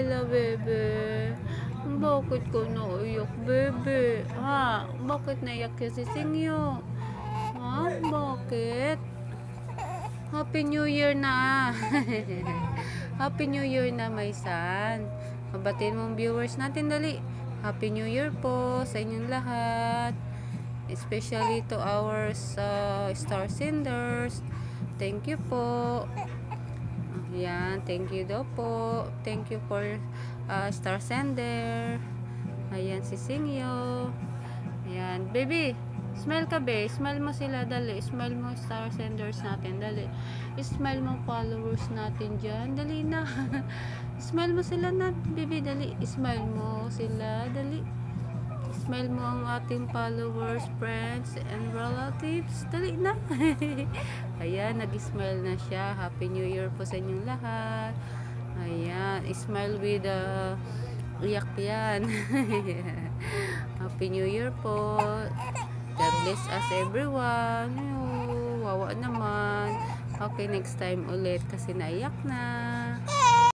Ella, bebe? Bakit ka naiyak, bebe? Ha? Bakit naiyak ka si Singyo? Ha? Bakit? Happy New Year na. Happy New Year na, my son. Mabatiin mong viewers natin, dali. Happy New Year po sa inyong lahat. Especially to our star senders. Thank you po. Ayan, thank you daw po. Thank you for star sender. Ayan, si Singyo. Ayan, baby. Smile ka, be. Smile mo sila, dali. Smile mo star senders natin, dali. Smile mo followers natin dyan. Dali na. Smile mo sila na, baby, dali. Smile mo sila, dali. Smile mo ang ating followers, friends, and relatives. Dali na. Ayan, nag-smile na siya. Happy New Year po sa inyong lahat. Ayan, smile with iyak yan. Happy New Year po. God bless us everyone. Wawa naman. Okay, next time ulit kasi naiyak na.